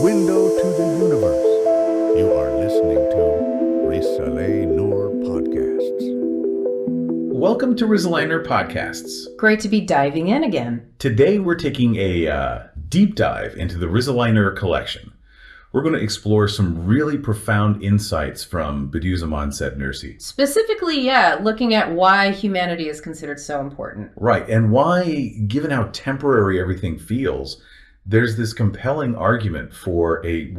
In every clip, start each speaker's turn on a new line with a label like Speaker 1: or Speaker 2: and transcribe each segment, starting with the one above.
Speaker 1: window to the universe. You are listening to Risale-i Nur podcasts.
Speaker 2: Welcome to Risale-i Nur podcasts.
Speaker 3: Great to be diving in again.
Speaker 2: Today we're taking a deep dive into the Risale-i Nur collection. We're going to explore some really profound insights from Bediüzzaman Said Nursi.
Speaker 3: Specifically, looking at why humanity is considered so important.
Speaker 2: Right, and why, given how temporary everything feels, there's this compelling argument for a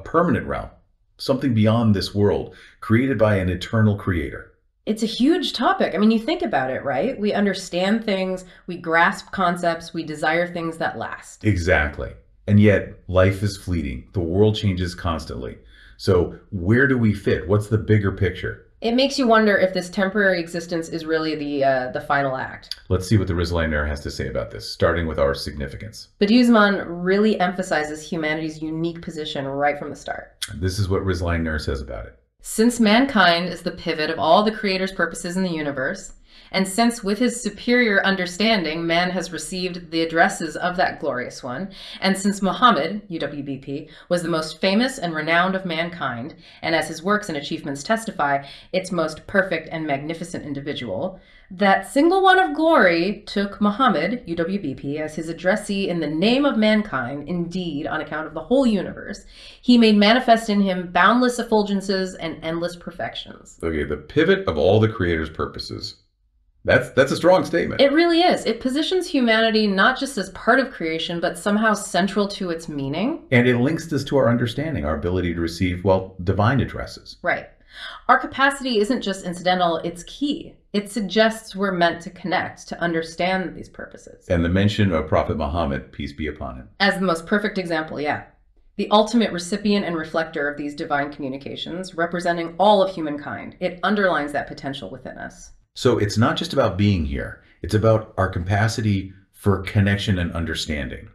Speaker 2: permanent realm, something beyond this world, created by an eternal creator.
Speaker 3: It's a huge topic. I mean, you think about it, right? We understand things, we grasp concepts, we desire things that last.
Speaker 2: Exactly. And yet, life is fleeting. The world changes constantly. So where do we fit? What's the bigger picture?
Speaker 3: It makes you wonder if this temporary existence is really the final act.
Speaker 2: Let's see what the Risale-i Nur has to say about this, starting with our significance.
Speaker 3: Bediüzzaman really emphasizes humanity's unique position right from the start.
Speaker 2: This is what Risale-i Nur says about it.
Speaker 3: Since mankind is the pivot of all the Creator's purposes in the universe, and since with his superior understanding, man has received the addresses of that glorious one, and since Muhammad, UWBP, was the most famous and renowned of mankind, and as his works and achievements testify, its most perfect and magnificent individual, that single one of glory took Muhammad, UWBP, as his addressee in the name of mankind, indeed, on account of the whole universe, he made manifest in him boundless effulgences and endless perfections.
Speaker 2: Okay, the pivot of all the Creator's purposes. That's a strong statement.
Speaker 3: It really is. It positions humanity not just as part of creation, but somehow central to its meaning.
Speaker 2: And it links this to our understanding, our ability to receive, divine addresses.
Speaker 3: Right. Our capacity isn't just incidental, it's key. It suggests we're meant to connect, to understand these purposes.
Speaker 2: And the mention of Prophet Muhammad, peace be upon him.
Speaker 3: As the most perfect example, the ultimate recipient and reflector of these divine communications, representing all of humankind. It underlines that potential within us.
Speaker 2: So it's not just about being here. It's about our capacity for connection and understanding,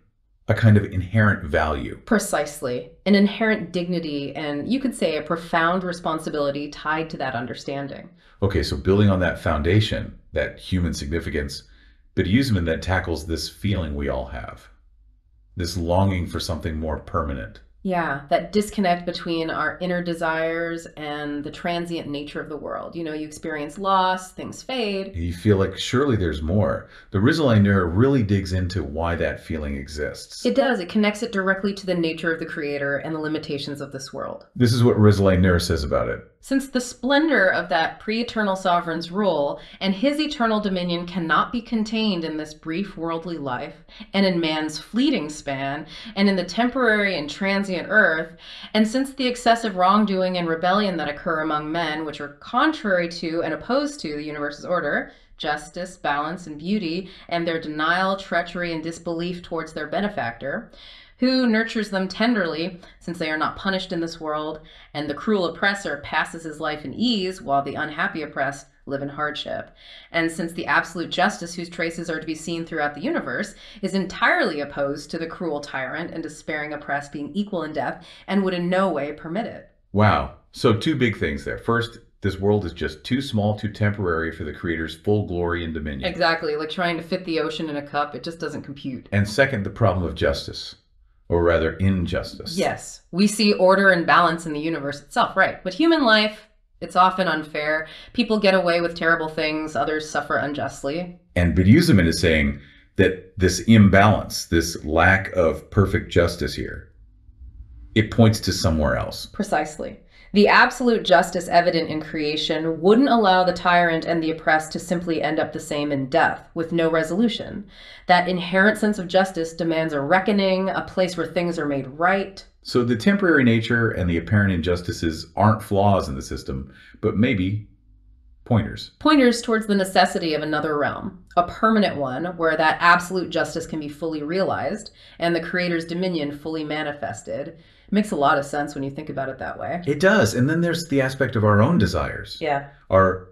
Speaker 2: a kind of inherent value.
Speaker 3: Precisely. An inherent dignity and, you could say, a profound responsibility tied to that understanding.
Speaker 2: Okay, so building on that foundation, that human significance, Bediüzzaman then tackles this feeling we all have, this longing for something more permanent.
Speaker 3: Yeah, that disconnect between our inner desires and the transient nature of the world. You experience loss, things fade.
Speaker 2: You feel like surely there's more. The Risale-i Nur really digs into why that feeling exists.
Speaker 3: It does. It connects it directly to the nature of the Creator and the limitations of this world.
Speaker 2: This is what Risale-i Nur says about it.
Speaker 3: Since the splendor of that pre-eternal sovereign's rule and his eternal dominion cannot be contained in this brief worldly life, and in man's fleeting span, and in the temporary and transient earth, and since the excessive wrongdoing and rebellion that occur among men, which are contrary to and opposed to the universe's order, justice, balance, and beauty, and their denial, treachery, and disbelief towards their benefactor, who nurtures them tenderly, since they are not punished in this world, and the cruel oppressor passes his life in ease, while the unhappy oppressed live in hardship. And since the absolute justice whose traces are to be seen throughout the universe is entirely opposed to the cruel tyrant and despairing oppressed being equal in death, and would in no way permit it.
Speaker 2: Wow. So two big things there. First, this world is just too small, too temporary for the Creator's full glory and dominion.
Speaker 3: Exactly. Like trying to fit the ocean in a cup, it just doesn't compute.
Speaker 2: And second, the problem of justice. Or rather, injustice.
Speaker 3: Yes, we see order and balance in the universe itself, right? But human life, it's often unfair. People get away with terrible things, others suffer unjustly.
Speaker 2: And Bediüzzaman is saying that this imbalance, this lack of perfect justice here, it points to somewhere else.
Speaker 3: Precisely. The absolute justice evident in creation wouldn't allow the tyrant and the oppressed to simply end up the same in death, with no resolution. That inherent sense of justice demands a reckoning, a place where things are made right.
Speaker 2: So the temporary nature and the apparent injustices aren't flaws in the system, but maybe pointers.
Speaker 3: Pointers towards the necessity of another realm, a permanent one where that absolute justice can be fully realized and the Creator's dominion fully manifested. It makes a lot of sense when you think about it that way.
Speaker 2: It does. And then there's the aspect of our own desires.
Speaker 3: Yeah.
Speaker 2: Our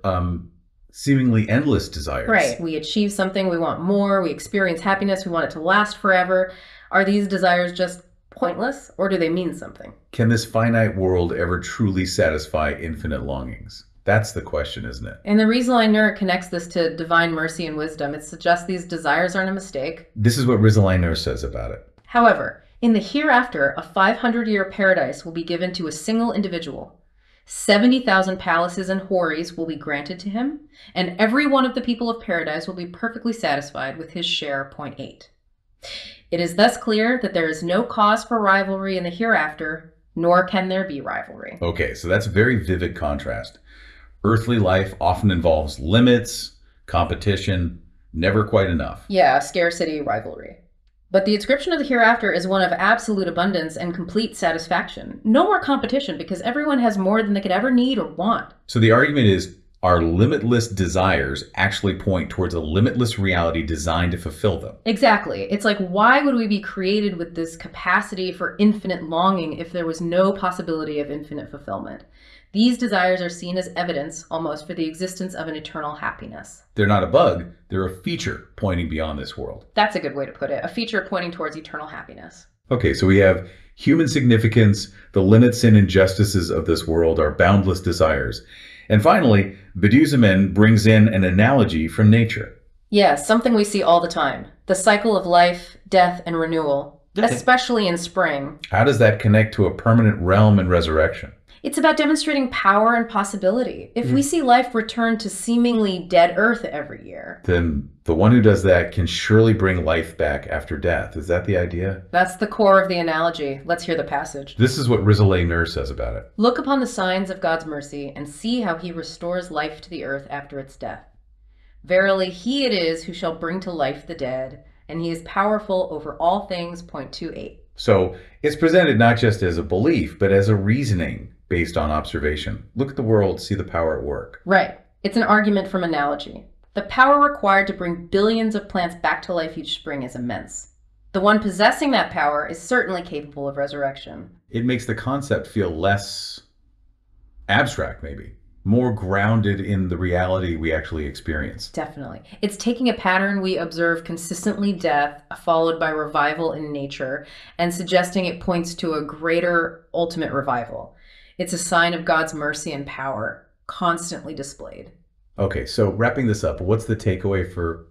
Speaker 2: seemingly endless desires.
Speaker 3: Right. We achieve something, we want more, we experience happiness, we want it to last forever. Are these desires just pointless, or do they mean something?
Speaker 2: Can this finite world ever truly satisfy infinite longings? That's the question, isn't it?
Speaker 3: And the Risale-i Nur connects this to divine mercy and wisdom. It suggests these desires aren't a mistake.
Speaker 2: This is what Risale-i Nur says about it.
Speaker 3: However, In the hereafter, a 500-year paradise will be given to a single individual. 70,000 palaces and houris will be granted to him, and every one of the people of paradise will be perfectly satisfied with his share. Point 8. It is thus clear that there is no cause for rivalry in the hereafter, nor can there be rivalry.
Speaker 2: Okay, so that's a very vivid contrast. Earthly life often involves limits, competition, never quite enough.
Speaker 3: Yeah, scarcity, rivalry. But the description of the hereafter is one of absolute abundance and complete satisfaction. No more competition because everyone has more than they could ever need or want.
Speaker 2: So the argument is, our limitless desires actually point towards a limitless reality designed to fulfill them.
Speaker 3: Exactly. It's like, why would we be created with this capacity for infinite longing if there was no possibility of infinite fulfillment? These desires are seen as evidence, almost, for the existence of an eternal happiness.
Speaker 2: They're not a bug, they're a feature pointing beyond this world.
Speaker 3: That's a good way to put it. A feature pointing towards eternal happiness.
Speaker 2: Okay, so we have human significance, the limits and injustices of this world, our boundless desires. And finally, Bediüzzaman brings in an analogy from nature.
Speaker 3: Yes, something we see all the time. The cycle of life, death, and renewal, especially in spring.
Speaker 2: How does that connect to a permanent realm and resurrection?
Speaker 3: It's about demonstrating power and possibility. If we see life return to seemingly dead earth every year,
Speaker 2: then the one who does that can surely bring life back after death. Is that the idea?
Speaker 3: That's the core of the analogy. Let's hear the passage.
Speaker 2: This is what Risale-i Nur says about it.
Speaker 3: Look upon the signs of God's mercy and see how he restores life to the earth after its death. Verily, he it is who shall bring to life the dead, and he is powerful over all things. Point 28.
Speaker 2: So it's presented not just as a belief, but as a reasoning based on observation. Look at the world, see the power at work.
Speaker 3: Right. It's an argument from analogy. The power required to bring billions of plants back to life each spring is immense. The one possessing that power is certainly capable of resurrection.
Speaker 2: It makes the concept feel less abstract, maybe, more grounded in the reality we actually experience.
Speaker 3: Definitely. It's taking a pattern we observe consistently, death, followed by revival in nature, and suggesting it points to a greater ultimate revival. It's a sign of God's mercy and power, constantly displayed.
Speaker 2: Okay, so wrapping this up, what's the takeaway for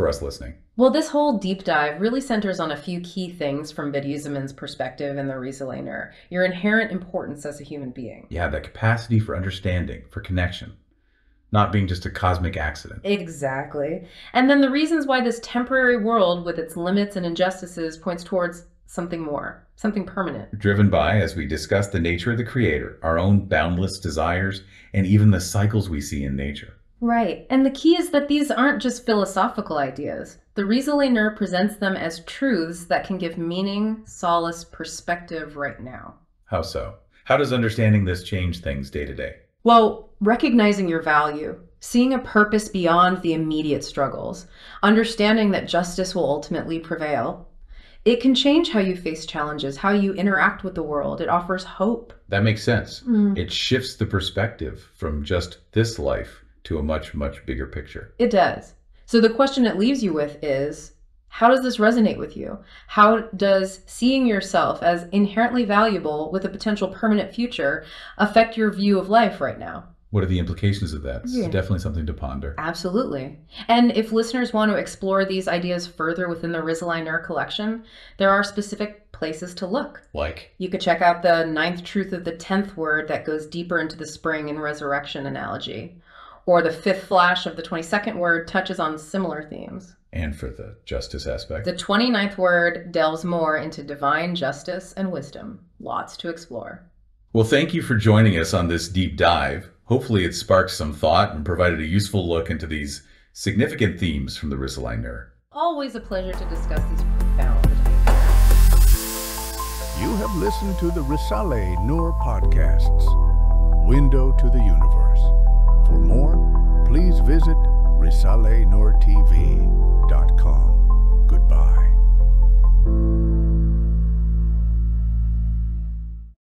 Speaker 2: us listening?
Speaker 3: Well, this whole deep dive really centers on a few key things from Bediüzzaman's perspective in the Risale-i Nur. Your inherent importance as a human being.
Speaker 2: Yeah, that capacity for understanding, for connection, not being just a cosmic accident.
Speaker 3: Exactly. And then the reasons why this temporary world with its limits and injustices points towards something more, something permanent.
Speaker 2: Driven by, as we discussed, the nature of the Creator, our own boundless desires, and even the cycles we see in nature.
Speaker 3: Right. And the key is that these aren't just philosophical ideas. The Risale-i Nur presents them as truths that can give meaning, solace, perspective right now.
Speaker 2: How so? How does understanding this change things day to day?
Speaker 3: Well, recognizing your value, seeing a purpose beyond the immediate struggles, understanding that justice will ultimately prevail. It can change how you face challenges, how you interact with the world. It offers hope.
Speaker 2: That makes sense. It shifts the perspective from just this life to a much, much bigger picture.
Speaker 3: It does. So the question it leaves you with is, how does this resonate with you? How does seeing yourself as inherently valuable with a potential permanent future affect your view of life right now?
Speaker 2: What are the implications of that? It's definitely something to ponder.
Speaker 3: Absolutely. And if listeners want to explore these ideas further within the Risale-i Nur collection, there are specific places to look.
Speaker 2: Like?
Speaker 3: You could check out the 9th truth of the 10th word that goes deeper into the spring and resurrection analogy. Or the 5th flash of the 22nd word touches on similar themes.
Speaker 2: And for the justice aspect?
Speaker 3: The 29th word delves more into divine justice and wisdom. Lots to explore.
Speaker 2: Well, thank you for joining us on this deep dive. Hopefully it sparked some thought and provided a useful look into these significant themes from the Risale-i Nur.
Speaker 3: Always a pleasure to discuss these profound.
Speaker 1: You have listened to the Risale-i Nur podcasts, Window to the Universe. For more, please visit risaleNurTV.com. Goodbye.